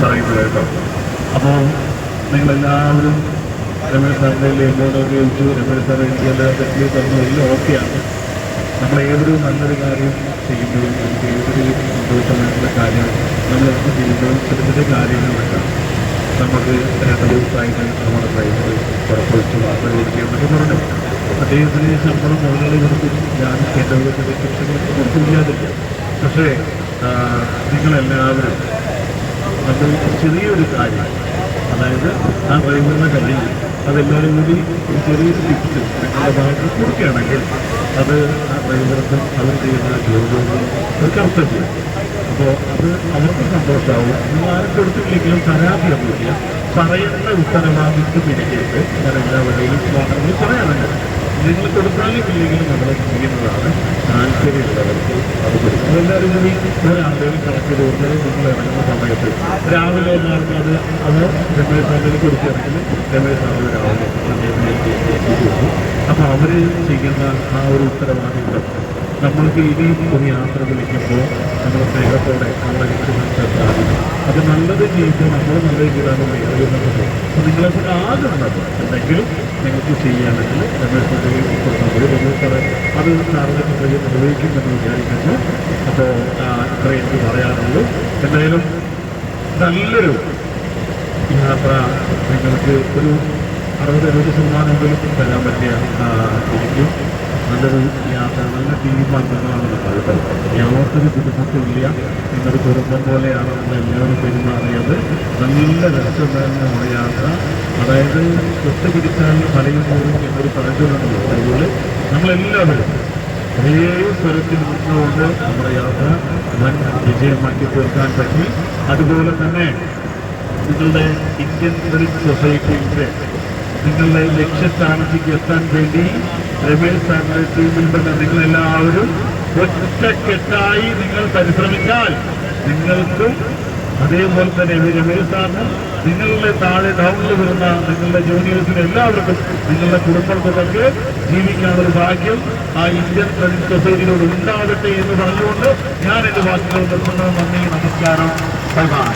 പറയുന്നത് കേട്ടോ. അപ്പോൾ നിങ്ങളെല്ലാവരും രമേശ് സാറിൻ്റെ എങ്ങോട്ട് ഉപയോഗിച്ചു, രമേശ് സാർ എനിക്ക് എല്ലാ തെറ്റിൽ തന്നു, എല്ലാം ഓക്കെയാണ്. നമ്മൾ ഏതൊരു നല്ലൊരു കാര്യം ചെയ്യുമ്പോഴും നമുക്ക് ഏതൊരു സന്തോഷമായിട്ടുള്ള കാര്യം നമ്മൾ ചെയ്യുമ്പോഴും ചെറിയ ചെറിയ കാര്യങ്ങളൊക്കെ നമുക്ക് 2 ദിവസമായിട്ട് നമ്മുടെ ഡ്രൈവർ പുറപ്പെടുവിച്ചു വാർത്ത കൊടുക്കുകയെന്നൊക്കെ പറഞ്ഞു. അദ്ദേഹത്തിന് ശമ്പളം മുതലാളി കൊടുത്തു, ഞാൻ എൻ്റെ വീട്ടിലെ ശിക്ഷകൾക്ക് കൊടുത്തില്ലാതില്ല. പക്ഷേ നിങ്ങളെല്ലാവരും നമ്മൾ ചെറിയൊരു കാര്യം, അതായത് ആ ഡ്രൈവറിൻ്റെ കയ്യിൽ അതെല്ലാവരും കൂടി ഒരു ചെറിയൊരു ടിപ്സ് നിങ്ങളുടെ ഭാഗത്ത് കൊടുക്കുകയാണെങ്കിൽ അത് ആ ഡ്രൈവർക്ക് അവർ ചെയ്യുന്ന ജോലികൾ ഒരു കർത്തവ്യം. അപ്പോൾ അത് അവർക്ക് സന്തോഷമാവും. നിങ്ങൾ ആരും കൊടുത്തില്ലെങ്കിലും പരാതിയൊന്നുമില്ല, പറയേണ്ട ഉത്തരവാദിത്വം എനിക്കുണ്ട്. ഞാൻ എല്ലാവരെയും വാഹനങ്ങൾ പറയാറുണ്ട്. നിങ്ങൾ കൊടുത്താലും ഇല്ലെങ്കിലും നമ്മൾ ചെയ്യുന്നതാണ്. താല്പര്യമുള്ളവർക്ക് അത് കൊടുക്കും. അതെല്ലാവരും കൂടി ഒരാളുടെയും കണക്ക് കൊടുത്താൽ നിങ്ങൾ ഇറങ്ങുന്ന സമയത്ത് രാവിലെ എല്ലാവർക്കും അത് രമേശ് സാറിന് കൊടുക്കുകയാണെങ്കിൽ രമേശ് സാറിന് രാവിലെ കൊടുക്കും. അപ്പോൾ അവർ ചെയ്യുന്ന ആ ഒരു ഉത്തരവാദിത്വം നമ്മൾക്ക് ഇനിയും ഒരു യാത്ര വിളിക്കുമ്പോൾ നമ്മൾ സ്നേഹത്തോടെ നമ്മളെ രക്ഷിതാക്കളെ സാധിക്കും. അത് നല്ലത് ചെയ്യുമ്പോൾ നമ്മൾ നല്ലത് ചെയ്താലും അറിയുന്നുണ്ട്. അപ്പോൾ നിങ്ങളെക്കൊണ്ട് ആകുന്നത് എന്തെങ്കിലും നിങ്ങൾക്ക് ചെയ്യാമെങ്കിൽ രമേശ് സാറെ അത് സാറിൻ്റെ പദ്ധതി നിർവഹിക്കുമെന്ന് വിചാരിക്കുന്നു. അപ്പോൾ ഇത്രയും എനിക്ക് പറയാനുള്ളൂ. എന്തായാലും നല്ലൊരു യാത്ര നിങ്ങൾക്ക് ഒരു 60-70% തരാൻ പറ്റിയ ഇരിക്കും. നല്ലൊരു യാത്ര, നല്ല ടീമംഗങ്ങളാണ് നമ്മളുടെ. യാതൊരു ബുദ്ധിമുട്ടില്ല. നിങ്ങളുടെ കുടുംബം പോലെയാണ് നമ്മളെല്ലാവരും പെരുമാറിയത്. നല്ല രസകരമായ യാത്ര. അതായത് ഒത്തുപിടിച്ചാൽ മലയുമ്പോഴും എന്നൊരു പറഞ്ഞുകൊണ്ടുണ്ടല്ലോ. അതുപോലെ നമ്മളെല്ലാവരും ഒരേ സ്വരത്തിൽ നിന്നുകൊണ്ട് നമ്മുടെ യാത്ര വൻ വിജയമാക്കി തീർക്കാൻ പറ്റി. അതുപോലെ തന്നെ നിങ്ങളുടെ ഇന്ത്യൻ ക്രെഡിറ്റ് സൊസൈറ്റിയുടെ നിങ്ങളുടെ ലക്ഷ്യസ്ഥാനത്തേക്ക് എത്താൻ വേണ്ടി രമേശ് സാറിന്റെ ടീമിൽ തന്നെ നിങ്ങളെല്ലാവരും ഒറ്റക്കെട്ടായി നിങ്ങൾ പരിശ്രമിച്ചാൽ നിങ്ങൾക്കും അതേപോലെ തന്നെ രമേശ് സാറിനും നിങ്ങളുടെ താഴെ ടൗണിൽ വരുന്ന നിങ്ങളുടെ ജൂനിയേഴ്സിന് എല്ലാവർക്കും നിങ്ങളുടെ കുടുംബങ്ങൾക്കൊക്കെ ജീവിക്കാനൊരു ഭാഗ്യം ആ ഇന്ത്യൻ ക്രെഡിറ്റ് സൊസൈറ്റിയോട് ഉണ്ടാകട്ടെ എന്ന് പറഞ്ഞുകൊണ്ട് ഞാൻ എൻ്റെ വാക്കുകൾ നിർത്തുന്നു. നന്ദി, നമസ്കാരം, ബൈ ബൈ.